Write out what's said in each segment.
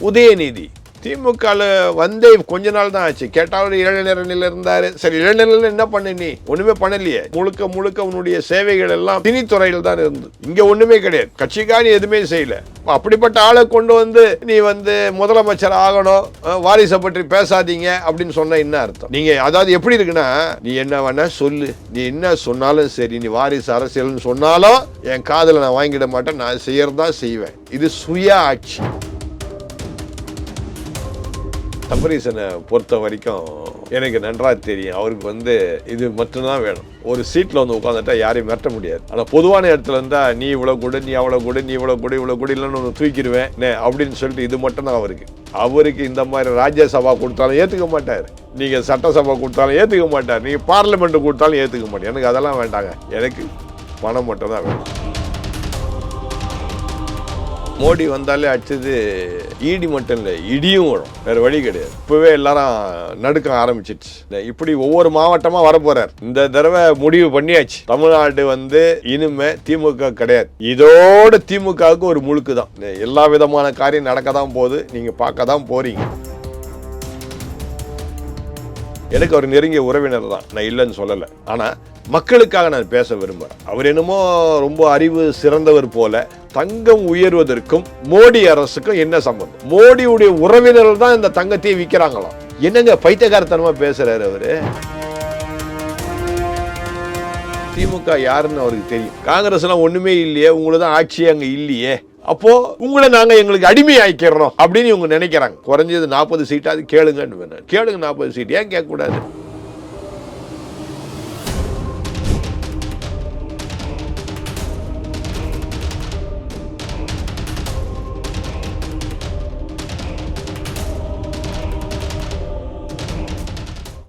உதயநிதி திமுகவில் வந்தே கொஞ்ச நாள் தான் ஆச்சு. கேட்டாலும் இளைஞரணியில் இருந்தாரு. சரி, இளைஞர்கள் என்ன பண்ண, நீ ஒண்ணுமே பண்ணலையே. முழுக்க முழுக்க உன்னுடைய சேவைகள் எல்லாம் திணித்துறையில் தான் இருந்து, இங்க ஒண்ணுமே கிடையாது. கட்சிக்காரி எதுவுமே செய்யல. அப்படிப்பட்ட ஆளை கொண்டு வந்து நீ முதலமைச்சர் ஆகணும், வாரிசை பற்றி பேசாதீங்க அப்படின்னு சொன்ன என்ன அர்த்தம்? நீங்க அதாவது எப்படி இருக்குன்னா, நீ என்ன வேணா சொல்லு, நீ என்ன சொன்னாலும் சரி, நீ வாரிசு அரசியல்னு சொன்னாலும் என் காதுல நான் வாங்கிட மாட்டேன், நான் செய்யறதா செய்வேன். இது சுய ஆட்சி. சபரீசனை பொறுத்த வரைக்கும் எனக்கு நன்றாக தெரியும். அவருக்கு இது மட்டும்தான் வேணும். ஒரு சீட்டில் உட்காந்துட்டா யாரையும் மிரட்ட முடியாது. ஆனால் பொதுவான இடத்துல இருந்தால் நீ இவ்வளோ கூட, நீ அவ்வளோ கூட, நீ இவ்வளோ கூட, இவ்வளோ கூட இல்லைன்னு ஒன்று தூக்கிடுவேன் அப்படின்னு சொல்லிட்டு இது மட்டும்தான் அவருக்கு இந்த மாதிரி ராஜ்யசபா கொடுத்தாலும் ஏற்றுக்க மாட்டார். நீங்கள் சட்டசபா கொடுத்தாலும் ஏற்றுக்க மாட்டார். நீங்கள் பார்லிமெண்ட் கொடுத்தாலும் ஏற்றுக்க மாட்டார். எனக்கு அதெல்லாம் வேண்டாங்க. எனக்கு பணம் மட்டும் தான் வேணும். மோடி வந்தாலே அடிச்சது ஈடி மட்டும் இல்லை, இடியும் வரும். வேற வழி கிடையாது. இப்பவே எல்லாரும் நடுக்க ஆரம்பிச்சிருச்சு. இப்படி ஒவ்வொரு மாவட்டமா வரப்போறார். இந்த தடவை முடிவு பண்ணியாச்சு. தமிழ்நாடு இனிமே திமுக கிடையாது. இதோட திமுகவுக்கு ஒரு முழுக்கு தான். எல்லா விதமான காரியம் நடக்க தான் போகுது. நீங்க பார்க்க தான் போறீங்க. எனக்கு ஒரு நெருங்கிய உறவினர் தான், நான் இல்லைன்னு சொல்லலை. ஆனால் மக்களுக்காக நான் பேச விரும்புகிறேன். அவர் என்னமோ ரொம்ப அறிவு சிறந்தவர் போல. தங்கம் உயர்வதற்கும் மோடி அரசுக்கும் என்ன சம்பந்தம்? மோடியுடைய உறவினர்கள் தான் இந்த தங்கத்தையே விற்கிறாங்களாம். என்னங்க பைத்தியக்காரத்தனமா பேசுறாரு அவரு. திமுக யாருன்னு அவருக்கு தெரியும். காங்கிரஸ் எல்லாம் ஒண்ணுமே இல்லையே, உங்களுக்கு தான் ஆட்சி அங்க இல்லையே, அப்போ உங்களை நாங்க எங்களுக்கு அடிமை ஆக்கிடுறோம் அப்படின்னு இவங்க நினைக்கிறாங்க. குறைஞ்சது 40 சீட்டாவது கேளுங்கன்னு. கேளுங்க 40 சீட், ஏன் கேட்க கூடாது?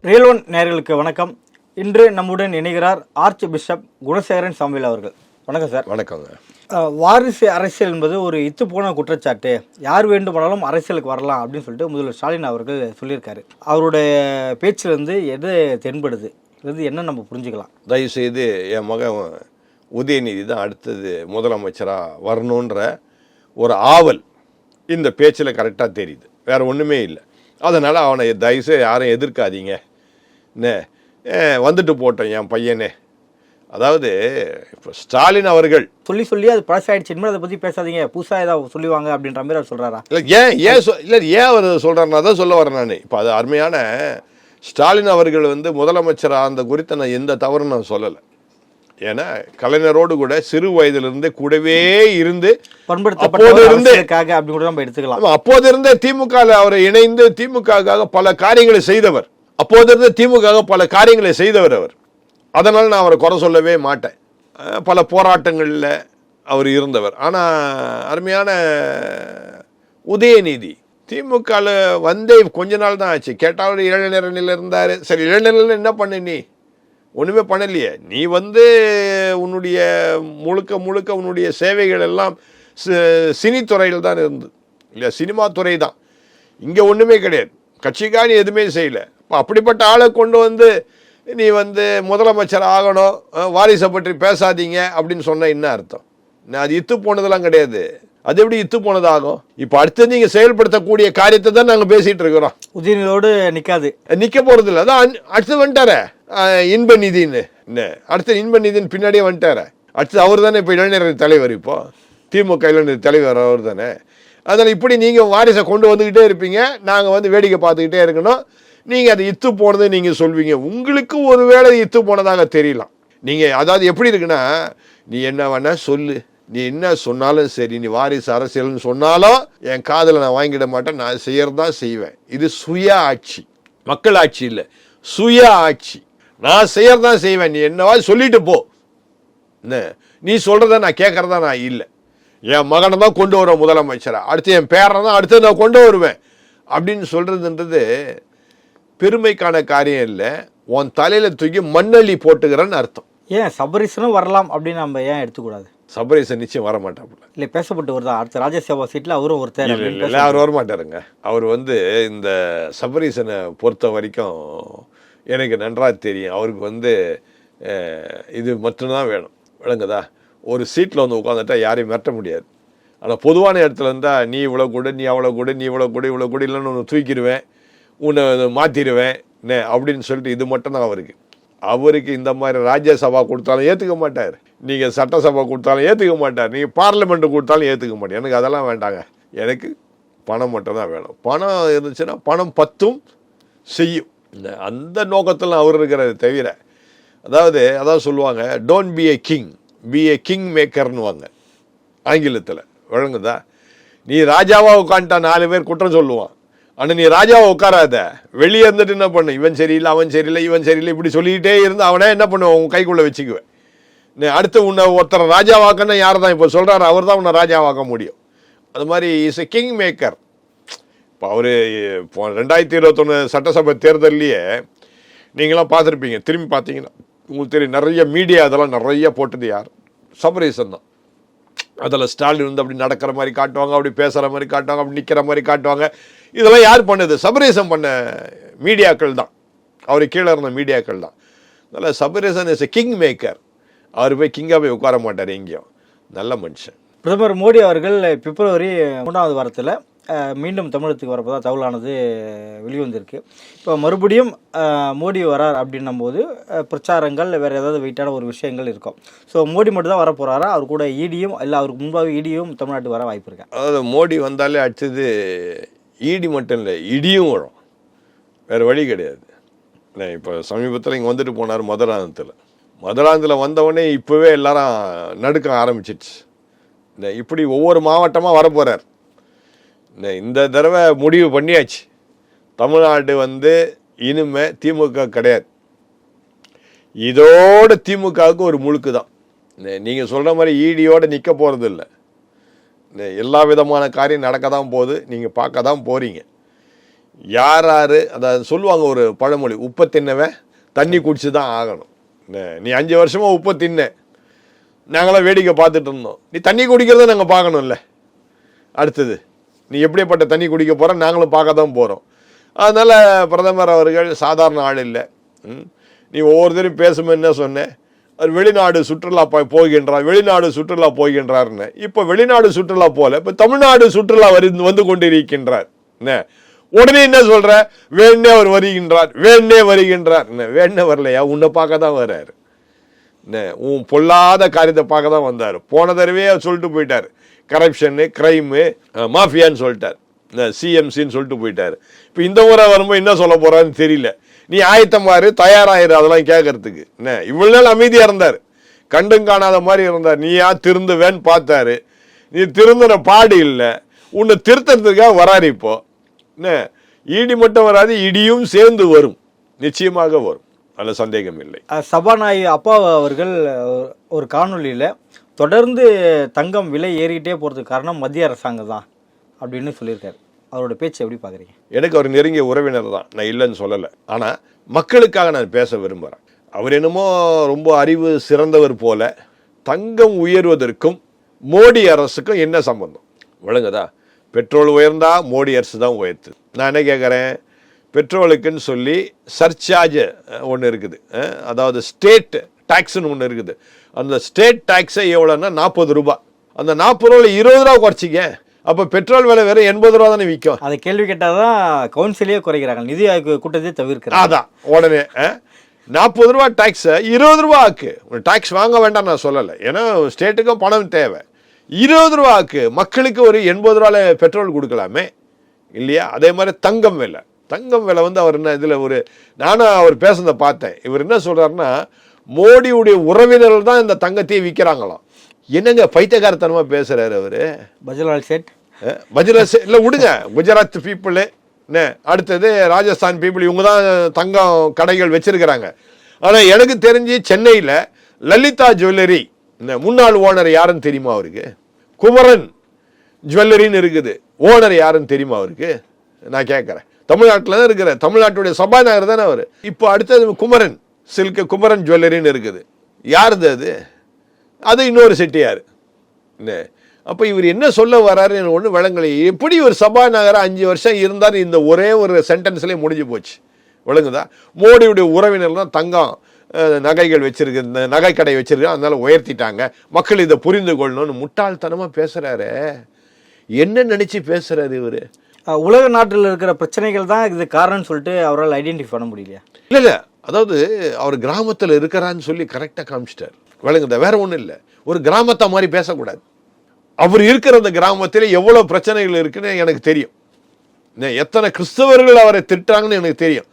ரியல் ஒன் நேயர்களுக்கு வணக்கம். இன்று நம்முடன் இணைகிறார் ஆர்ச் பிஷப் குணசேகரன் சாமுவேல் அவர்கள். வணக்கம் சார். வணக்கங்க. வாரிசு அரசியல் என்பது ஒரு இத்து போன குற்றச்சாட்டு. யார் வேண்டுமானாலும் அரசியலுக்கு வரலாம் அப்படின்னு சொல்லிட்டு முதல்வர் ஸ்டாலின் அவர்கள் சொல்லியிருக்காரு. அவருடைய பேச்சிலிருந்து எது தென்படுது, இது என்ன நம்ம புரிஞ்சுக்கலாம்? தயவுசெய்து என் மகன் உதயநிதி தான் அடுத்தது முதலமைச்சராக வரணுன்ற ஒரு ஆவல் இந்த பேச்சில் கரெக்டாக தெரியுது. வேற ஒன்றுமே இல்லை. அதனால் அவனை தயவுசெய்து யாரும் எதிர்க்காதீங்க, வந்துட்டு போட்டோம் என் பையனே. அதாவது இப்போ ஸ்டாலின் அவர்கள் சொல்லி அது பழசாயிடுச்சு, இனிமேல் அதை பற்றி பேசாதீங்க, புதுசாக ஏதாவது சொல்லுவாங்க அப்படின்ற மாதிரி அவர் சொல்கிறாரா? இல்லை, ஏன் அவர் சொல்கிறாருன்னா தான் சொல்ல வரேன் நான். இப்போ அது அருமையான ஸ்டாலின் அவர்கள் முதலமைச்சராக அந்த குறித்த நான் எந்த தவறும் நான் சொல்லலை. ஏன்னா கலைஞரோடு கூட சிறு வயதிலிருந்து கூடவே இருந்து அப்போது இருந்தே திமுக அவரை இணைந்து திமுக பல காரியங்களை செய்தவர். அப்போது இருந்த திமுக பல காரியங்களை செய்தவர் அவர். அதனால் நான் அவரை குறை சொல்லவே மாட்டேன். பல போராட்டங்களில் அவர் இருந்தவர். ஆனால் அருமையான உதயநிதி திமுகவில் வந்தே கொஞ்ச நாள் தான் ஆச்சு. கேட்டாலும் இளைஞரணியில் இருந்தார். சரி, இளைஞர்கள் என்ன பண்ண, நீ ஒன்றுமே பண்ணலையே. நீ உன்னுடைய முழுக்க முழுக்க உன்னுடைய சேவைகள் எல்லாம் சினித்துறையில் தான் இருந்து, இல்லை சினிமா துறை தான். இங்கே ஒன்றுமே கிடையாது. கட்சிக்காரி எதுவுமே செய்யலை. அப்படிப்பட்ட ஆளை கொண்டு நீ முதலமைச்சர் ஆகணும், வாரிசை பற்றி பேசாதீங்க அப்படின்னு சொன்ன என்ன அர்த்தம்? அது இத்து போனதெல்லாம் கிடையாது. அது எப்படி இத்து போனதாகும்? இப்போ அடுத்து நீங்கள் செயல்படுத்தக்கூடிய காரியத்தை தான் நாங்கள் பேசிகிட்டு இருக்கிறோம். உதயநிதியோடு நிற்க போகிறது இல்லை. அதான் அடுத்து வந்துட்டார இன்ப நிதின்னு. அடுத்த இன்ப நிதின்னு பின்னாடியே வந்துட்டார. அடுத்து அவர் தானே இப்போ இளைஞர் தலைவர். இப்போ திமுக இளைஞர் தலைவர் அவர் தானே. அதனால் இப்படி நீங்கள் வாரிசை கொண்டு வந்துக்கிட்டே இருப்பீங்க, நாங்கள் வேடிக்கை பார்த்துக்கிட்டே இருக்கணும். நீங்கள் அது இத்து போனது நீங்கள் சொல்வீங்க. உங்களுக்கு ஒரு வேளை இத்து போனதாக தெரியலாம். நீங்கள் அதாவது எப்படி இருக்குன்னா, நீ என்ன வேணா சொல்லு, நீ என்ன சொன்னாலும் சரி, நீ வாரிசு அரசியல்னு சொன்னாலும் என் காதில் நான் வாங்கிட மாட்டேன், நான் செய்யறதா செய்வேன். இது சுய ஆட்சி, மக்கள் ஆட்சி இல்லை, சுய ஆட்சி. நான் செய்யறதா செய்வேன், நீ என்னவா சொல்லிட்டு போ. நீ சொல்றத நான் கேட்கறதா நான் இல்லை. என் மகனை தான் கொண்டு வருவேன் முதலமைச்சரை, அடுத்து என் பேரனை தான் அடுத்து நான் கொண்டு வருவேன் அப்படின்னு சொல்றதுன்றது பெருமைக்கான காரியம் இல்லை. உன் தலையில தூக்கி மண்ணள்ளி போட்டுக்கிறன்னு அர்த்தம். ஏன் சபரீசனும் வரலாம் அப்படின்னு நம்ம ஏன் எடுத்துக்கூடாது? சபரீசன் நிச்சயம் வரமாட்டாப்புல. இல்லை, பேசப்பட்டு வருதா அடுத்த ராஜ்யசபா சீட்டில் அவரும் ஒருத்தர்? இல்லை, அவர் வரமாட்டாருங்க. அவர் இந்த சபரீசனை பொறுத்த வரைக்கும் எனக்கு நன்றாக தெரியும். அவருக்கு இது மட்டும்தான் வேணும். விளங்குதா? ஒரு சீட்டில் உட்காந்துட்டா யாரையும் மிரட்ட முடியாது. ஆனால் பொதுவான இடத்துல இருந்தால் நீ இவ்வளோ கூட, நீ அவ்வளோ கூட, நீ இவ்வளோ கூட, இவ்வளோ கூட இல்லைன்னு ஒன்று தூக்கிடுவேன், உன்னை மாற்றிடுவேன் அப்படின்னு சொல்லிட்டு இது மட்டும்தான் அவருக்கு இந்த மாதிரி ராஜ்யசபா கொடுத்தாலும் ஏற்றுக்க மாட்டார், நீங்கள் சட்டசபா கொடுத்தாலும் ஏற்றுக்க மாட்டார், நீங்கள் பார்லிமெண்ட்டு கொடுத்தாலும் ஏற்றுக்க மாட்டார். எனக்கு அதெல்லாம் வேண்டாங்க, எனக்கு பணம் மட்டும் தான் வேணும். பணம் இருந்துச்சுன்னா பணம் பத்தும் செய்யும். அந்த நோக்கத்தில் அவர் இருக்கிறது தவிர, அதாவது சொல்லுவாங்க, don't be a king, be a king மேக்கர்னுவாங்க ஆங்கிலத்தில். வழங்குதா? நீ ராஜாவா உட்காந்துட்டா 4 பேர் குற்றம் சொல்லுவான். ஆனால் நீ ராஜாவை உட்காராத, வெளியே இருந்துட்டு என்ன பண்ணு, இவன் சரியில்லை, அவன் சரியில்லை, இவன் சரியில்லை, இப்படி சொல்லிக்கிட்டே இருந்து அவனே என்ன பண்ணுவான், உன் கைக்குள்ளே வச்சுக்குவேன். நீ அடுத்து உன்னை ஒருத்தரை ராஜாவாக்கன்னா யார் தான் இப்போ சொல்கிறாரு, அவர் தான் உன்னை ராஜாவாக்க முடியும். அது மாதிரி இஸ் எ கிங் மேக்கர். இப்போ அவர் 2021 சட்டசபை தேர்தல்லையே நீங்களாம் பார்த்துருப்பீங்க, திரும்பி பார்த்தீங்கன்னா உங்களுக்கு தெரியும், நிறைய மீடியா அதெல்லாம் நிறைய போட்டது யார், சபரீசன் தான். அதில் ஸ்டாலின் வந்து அப்படி நடக்கிற மாதிரி காட்டுவாங்க, அப்படி பேசுகிற மாதிரி காட்டுவாங்க, அப்படி நிற்கிற மாதிரி காட்டுவாங்க. இதெல்லாம் யார் பண்ணது? சபரீசன் பண்ண மீடியாக்கள் தான், அவர் கீழே இருந்த மீடியாக்கள் தான். அதனால் Sabareesan is a king maker. அவர் போய் கிங்காக போய் உட்கார மாட்டார் எங்கேயும். நல்ல மனுஷன். பிரதமர் மோடி அவர்கள் பிப்ரவரி 3வது வாரத்தில் மீண்டும் தமிழகத்துக்கு வரப்போதான் தகவலானது வெளிவந்திருக்கு. இப்போ மறுபடியும் மோடி வரார் அப்படின்னும் போது பிரச்சாரங்கள் வேறு ஏதாவது வெயிட்டான ஒரு விஷயங்கள் இருக்கும். ஸோ மோடி மட்டும் தான் வர போகிறாரா, அவர் கூட ஈடியும் இல்லை அவருக்கு முன்பாக ஈடியும் தமிழ்நாட்டுக்கு வர வாய்ப்பு இருக்கா? அதாவது மோடி வந்தாலே அடுத்தது ஈடி மட்டும் இல்லை, இடியும் வரும், வேறு வழி கிடையாது. இப்போ சமீபத்தில் இங்கே வந்துட்டு போனார் மதுராந்தத்தில் வந்தவொடனே இப்போவே எல்லாரும் நடுக்க ஆரம்பிச்சிடுச்சு. இப்படி ஒவ்வொரு மாவட்டமாக வரப்போகிறார். இந்த தடவை முடிவு பண்ணியாச்சு, தமிழ்நாடு வந்து இனிமே திமுக கிடையாது. இதோட திமுகவுக்கு ஒரு முழுக்கு தான். நீங்கள் சொல்கிற மாதிரி ஈடியோடு நிற்க போகிறது இல்லை. எல்லா விதமான காரியம் நடக்க தான் போகுது, நீங்கள் பார்க்க தான் போகிறீங்க. யார் அதாவது சொல்லுவாங்க ஒரு பழமொழி, உப்பை தின்னவன் தண்ணி குடிச்சு தான் ஆகணும். நீ 5 வருஷமாக உப்பை தின்ன, நாங்களாம் வேடிக்கை பார்த்துட்டு இருந்தோம், நீ தண்ணி குடிக்கிறத நாங்கள் பார்க்கணும்ல. அடுத்தது நீ எப்படிப்பட்ட தண்ணி குடிக்க போகிற நாங்களும் பார்க்க தான் போகிறோம். அதனால் பிரதமர் அவர்கள் சாதாரண ஆள் இல்லை. நீ ஒவ்வொருத்தரும் பேசும்போது என்ன சொன்னேன், அவர் வெளிநாடு சுற்றுலா போகின்றார்னு. இப்போ வெளிநாடு சுற்றுலா போல, இப்போ தமிழ்நாடு சுற்றுலா வந்து கொண்டிருக்கின்றார். உடனே என்ன சொல்ற, வேணே அவர் வருகின்றார், வேணே வரலையா, உன்னை பார்க்க தான் வர்றாரு. உன் பொல்லாத காரியத்தை பார்க்க தான் வந்தார். போன தடவையே சொல்லிட்டு போயிட்டார், கரப்ஷனு, கிரைமு, மாஃபியான்னு சொல்லிட்டார், சிஎம்சின்னு சொல்லிட்டு போயிட்டார். இப்போ இந்த முறை வரும்போது என்ன சொல்ல போறான்னு தெரியல. நீ ஆயத்தமாரு, தயாராயிரு அதெல்லாம் கேட்கறதுக்கு. இவ்வளவு நாள் அமைதியா இருந்தார், கண்டும் காணாத மாதிரி இருந்தார். நீயா திருந்துவேன்னு பார்த்தாரு, நீ திருந்தின பாடு இல்லை. உன்னை திருத்தறதுக்காக வராரு. இப்போ ஈடி மட்டும் வராது, இடியும் சேர்ந்து வரும், நிச்சயமாக வரும், அதில் சந்தேகம் இல்லை. சபாநாயகி அப்பா அவர்கள் ஒரு காணொலியில் தொடர்ந்து தங்கம் விலை ஏறிக்கிட்டே போகிறதுக்கு காரணம் மத்திய அரசாங்கம் தான் அப்படின்னு சொல்லியிருக்காரு. அவரோட பேச்சு எப்படி பார்க்குறீங்க? எனக்கு அவர் நெருங்கிய உறவினர் தான், நான் இல்லைன்னு சொல்லலை. ஆனால் மக்களுக்காக நான் பேச விரும்புகிறேன். அவர் என்னமோ ரொம்ப அறிவு சிறந்தவர் போல, தங்கம் உயர்வதற்கும் மோடி அரசுக்கும் என்ன சம்பந்தம்? விளங்குதா? பெட்ரோல் உயர்ந்தா மோடி அரசு தான் உயர்த்து. நான் என்ன கேட்குறேன், பெட்ரோலுக்குன்னு சொல்லி சர்சார்ஜ் ஒன்று இருக்குது, அதாவது ஸ்டேட் டாக்ஸ்ன்னு ஒன்று இருக்குது. அந்த ஸ்டேட் டாக்ஸை எவ்வளோன்னா 40 ரூபா. அந்த 40 ரூபாயில் 20 ரூபா குறைச்சிக்க, அப்போ பெட்ரோல் விலை வேறு 80 ரூபா தானே விற்கும். அதை கேள்வி கேட்டால் தான் கவுன்சிலே குறைக்கிறாங்க, நிதி ஆயோக் கூட்டத்தை தவிர்க்கிறாங்க. அதான் உடனே 40 ரூபா டாக்ஸை 20 ரூபா ஆக்கு. டாக்ஸ் வாங்க வேண்டாம் நான் சொல்லலை, ஏன்னா ஸ்டேட்டுக்கும் பணம் தேவை. 20 ரூபா ஆக்கு, மக்களுக்கு ஒரு 80 ரூபாயில் பெட்ரோல் கொடுக்கலாமே இல்லையா? அதே மாதிரி தங்கம் விலை வந்து அவர் என்ன இதில் நானும் அவர் பேசுனதை பார்த்தேன். இவர் என்ன சொல்கிறாருன்னா, மோடியுடைய உறவினர்கள் தான் இந்த தங்கத்தையே விற்கிறாங்களாம். என்னங்க பைத்தியக்காரத்தனமாக பேசுகிறாரு அவர். பஜ்லால் சேட் இல்லை விடுங்க, குஜராத் பீப்புளு, அடுத்தது ராஜஸ்தான் பீப்புள், இவங்க தான் தங்கம் கடைகள் வச்சிருக்கிறாங்க. ஆனால் எனக்கு தெரிஞ்சு சென்னையில் லலிதா ஜுவல்லரி முன்னாள் ஓனர் யாருன்னு தெரியுமா அவருக்கு? குமரன் ஜுவல்லரின்னு இருக்குது, ஓனர் யாருன்னு தெரியுமா அவருக்கு? நான் கேட்குறேன். தமிழ்நாட்டில் தான் இருக்கிற, தமிழ்நாட்டுடைய சபாநாயகர் தானே அவர். இப்போ அடுத்தது குமரன் சில்க், குமரன் ஜுவல்லரின்னு இருக்குது. யாருது அது இன்னொரு செட்டியார். அப்போ இவர் என்ன சொல்ல வர்றாருன்னு ஒன்று விளங்கலை. எப்படி ஒரு சபாநாயகராக 5 வருஷம் இருந்தார், இந்த ஒரே ஒரு சென்டென்ஸ்லேயே முடிஞ்சு போச்சு. விளங்குதா? மோடியுடைய உறவினர் தான் தங்கம் நகைகள் வச்சிருக்கு, இந்த நகை கடை வச்சிருக்கு, அதனால உயர்த்திட்டாங்க, மக்கள் இதை புரிந்து கொள்ளணும்னு முட்டாள்தனமாக பேசுகிறாரு. என்ன நினச்சி பேசுகிறாரு இவர்? உலக நாட்டில் இருக்கிற பிரச்சனைகள் தான் இது காரணம்னு சொல்லிட்டு அவரால் ஐடென்டிஃபை பண்ண முடியலையா? இல்லை, அதாவது அவர் கிராமத்தில் இருக்கிறான்னு சொல்லி கரெக்டாக காமிச்சிட்டார். விளங்குதா? வேற ஒன்றும் இல்லை. ஒரு கிராமத்தை மாதிரி பேசக்கூடாது. அவர் இருக்கிற அந்த கிராமத்தில் எவ்வளோ பிரச்சனைகள் இருக்குன்னு எனக்கு தெரியும். எத்தனை கிறிஸ்தவர்கள் அவரை திட்டுறாங்கன்னு எனக்கு தெரியும்.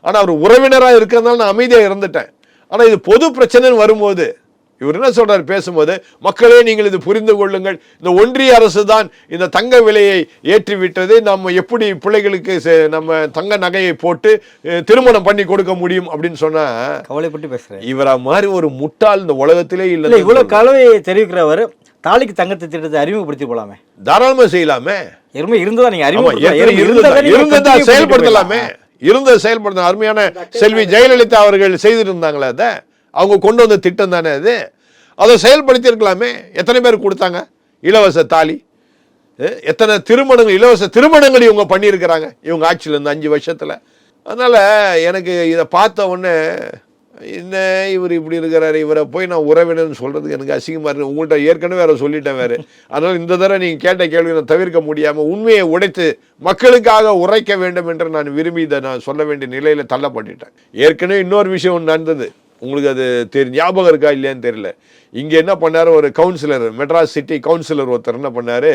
ஆனால் அவர் உறவினராக இருக்கிறதுனால நான் அமைதியாக இருந்துட்டேன். ஆனால் இது பொது பிரச்சனைன்னு வரும்போது இவர் என்ன சொல்றாரு பேசும்போது, மக்களே நீங்கள் இது புரிந்து கொள்ளுங்கள், இந்த ஒன்றிய அரசு தான் இந்த தங்க விலையை ஏற்றிவிட்டது, நம்ம எப்படி பிள்ளைகளுக்கு நம்ம தங்க நகையை போட்டு திருமணம் பண்ணி கொடுக்க முடியும் அப்படின்னு சொன்னா கவலைப்பட்டு பேசுறேன். இவரா மாதிரி ஒரு முட்டாள் இந்த உலகத்திலே இல்லை. இவ்வளவு கலவையை தெரிவிக்கிறவர் தாலிக்கு தங்கத்தை திட்டத்தை அறிமுகப்படுத்தி போலாமே, தாராளமா செய்யலாமே. இருந்ததா நீங்க இருந்ததா செயல்படுத்தலாமே, இருந்ததை செயல்படுத்த. அருமையான செல்வி ஜெயலலிதா அவர்கள் செய்திருந்தாங்களே, அதை அவங்க கொண்டு வந்த திட்டம் தானே அது. அதை செயல்படுத்தி இருக்கலாமே. எத்தனை பேர் கொடுத்தாங்க இலவச தாலி? எத்தனை திருமணங்கள், இலவச திருமணங்கள் இவங்க பண்ணியிருக்கிறாங்க இவங்க ஆட்சியில் இருந்து 5 வருஷத்துல. அதனால எனக்கு இதை பார்த்த உடனே என்ன இவர் இப்படி இருக்கிறாரு, இவரை போய் நான் உறவினர்னு சொல்றதுக்கு எனக்கு அசிங்கமா இருக்கு. உங்கள்கிட்ட ஏற்கனவே வேற சொல்லிட்டேன் வேறு. அதனால இந்த தடவை நீங்க கேட்ட கேள்வி நான் தவிர்க்க முடியாம உண்மையை உடைத்து மக்களுக்காக உரைக்க வேண்டும் என்று நான் விரும்பி இதை நான் சொல்ல வேண்டிய நிலையில தள்ளப்பட்டுட்டேன். ஏற்கனவே இன்னொரு விஷயம் ஒன்று நடந்தது, உங்களுக்கு அது ஞாபகம் இருக்கா இல்லையான்னு தெரியல. இங்கே என்ன பண்ணாரு, ஒரு கவுன்சிலர், மெட்ராஸ் சிட்டி கவுன்சிலர் ஒருத்தர் என்ன பண்ணாரு,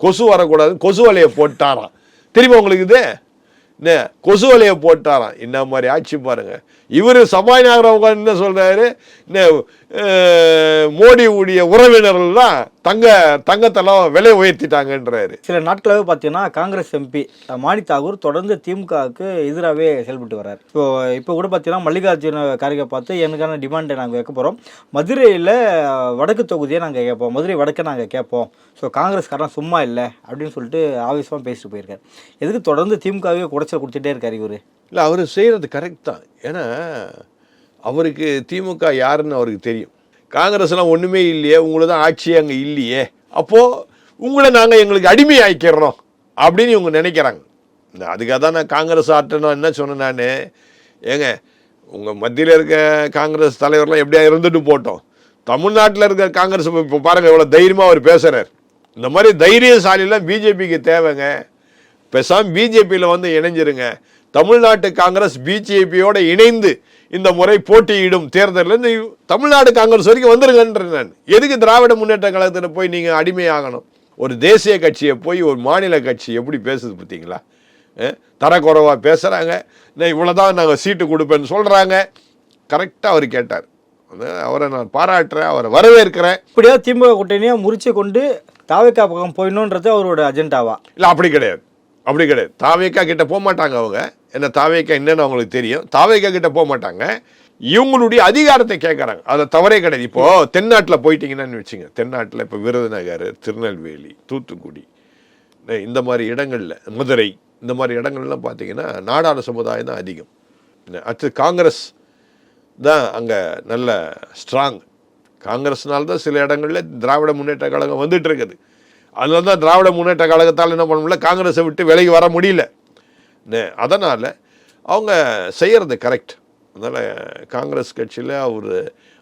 கொசு வரக்கூடாது கொசு வலையை போட்டாராம். தெரியுமா உங்களுக்கு இது? கொசு வலையை போட்டாராம். என்ன மாதிரி ஆட்சி பாருங்க. இவர் சபாநாயகர் என்ன சொல்றாரு, மோடி உடைய உறவினர்கள் தான் தங்கத்தெல்லாம் விலை உயர்த்திட்டாங்கன்றாரு. சில நாட்களாகவே பார்த்தீங்கன்னா காங்கிரஸ் எம்பி மாணி தாகூர் தொடர்ந்து திமுகவுக்கு எதிராகவே செயல்பட்டு வர்றாரு. இப்போ கூட பார்த்தீங்கன்னா மல்லிகார்ஜுன கார்கே பார்த்து எனக்கான டிமாண்டை நாங்கள் வைக்க போகிறோம், மதுரையில் வடக்கு தொகுதியை நாங்கள் கேட்போம், மதுரை வடக்கை நாங்கள் கேட்போம், ஸோ காங்கிரஸ்காரன் சும்மா இல்லை அப்படின்னு சொல்லிட்டு ஆவேசமாக பேசிட்டு போயிருக்காரு. எதுக்கு தொடர்ந்து திமுகவே குடைச்சல் கொடுத்துட்டே இருக்காரு இவர்? இல்லை, அவர் செய்கிறது கரெக்ட் தான். ஏன்னா அவருக்கு திமுக யாருன்னு அவருக்கு தெரியும். காங்கிரஸ்லாம் ஒன்றுமே இல்லையே, உங்களை தான் ஆட்சியே அங்கே இல்லையே, அப்போது உங்களை நாங்கள் எங்களுக்கு அடிமை ஆக்கிடுறோம் அப்படின்னு இவங்க நினைக்கிறாங்க. அதுக்காக தான் நான் காங்கிரஸ் ஆட்ட நான் என்ன சொன்னேன், நான் ஏங்க உங்கள் மத்தியில் இருக்க காங்கிரஸ் தலைவர்லாம் எப்படியா இருந்துட்டு போட்டோம், தமிழ்நாட்டில் இருக்க காங்கிரஸ் இப்போ பாருங்கள் எவ்வளோ தைரியமாக அவர் பேசுகிறார். இந்த மாதிரி தைரியசாலிலாம் பிஜேபிக்கு தேவைங்க. பேசாமல் பிஜேபியில் வந்து இணைஞ்சிருங்க. தமிழ்நாட்டு காங்கிரஸ் பிஜேபியோட இணைந்து இந்த முறை போட்டியிடும் தேர்தலில் இந்த தமிழ்நாடு காங்கிரஸ் வரைக்கும் வந்துருங்கன்ற. நான் எதுக்கு திராவிட முன்னேற்ற கழகத்தில் போய் நீங்கள் அடிமையாகணும்? ஒரு தேசிய கட்சியை போய் ஒரு மாநில கட்சி எப்படி பேசுது பார்த்தீங்களா? தரக்குறைவாக பேசுகிறாங்க. இவ்வளோதான் நாங்கள் சீட்டு கொடுப்பேன்னு சொல்கிறாங்க. கரெக்டாக அவர் கேட்டார். அவரை நான் பாராட்டுறேன், அவரை வரவேற்கிறேன். இப்படியா திமுக கூட்டணியை முறிச்சு கொண்டு தாவேக்கா பக்கம் போயிடணுன்றது அவரோட அஜெண்டாவா? இல்லை, அப்படி கிடையாது, அப்படி கிடையாது. தாவேக்கா கிட்ட போக மாட்டாங்க அவங்க. என்ன தாவேக்கா என்னன்னு அவங்களுக்கு தெரியும். தாவேக்கா கிட்ட போக மாட்டாங்க. இவங்களுடைய அதிகாரத்தை கேட்குறாங்க. அதை தவறே கிடையாது. இப்போ தென்னாட்டில் போயிட்டீங்கன்னு வச்சுங்க, தென்னாட்டில் இப்போ விருதுநகர், திருநெல்வேலி, தூத்துக்குடி, இந்த மாதிரி இடங்களில், மதுரை, இந்த மாதிரி இடங்கள்லாம் பார்த்தீங்கன்னா நாடாளு சமுதாயம் தான் அதிகம். அடுத்து காங்கிரஸ் தான் அங்கே நல்ல ஸ்ட்ராங். காங்கிரஸ்னால்தான் சில இடங்களில் திராவிட முன்னேற்ற கழகம் வந்துட்டு இருக்குது. அதனால தான் திராவிட முன்னேற்ற கழகத்தால் என்ன பண்ண முடியல, காங்கிரஸை விட்டு விலகி வர முடியல. அதனால் அவங்க செய்கிறது கரெக்ட். அதனால் காங்கிரஸ் கட்சியில் அவர்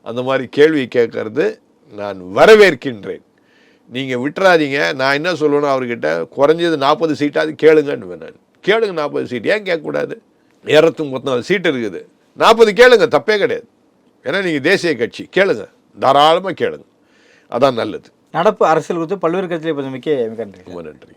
அந்த மாதிரி கேள்வி கேட்கறது நான் வரவேற்கின்றேன். நீங்கள் விட்டுறாதீங்க. நான் என்ன சொல்லணும் அவர்கிட்ட, குறைஞ்சது 40 சீட்டாவது கேளுங்கன்னு. நான் கேளுங்க 40 சீட், ஏன் கேட்கக்கூடாது? 234 சீட்டு இருக்குது, 40 கேளுங்க, தப்பே கிடையாது. ஏன்னா நீங்கள் தேசிய கட்சி, கேளுங்க, தாராளமாக கேளுங்க, அதான் நல்லது. நடப்பு அரசியல் குறித்து பல்வேறு கட்சிகளை பற்றி மிக்க நன்றி. ரொம்ப நன்றி.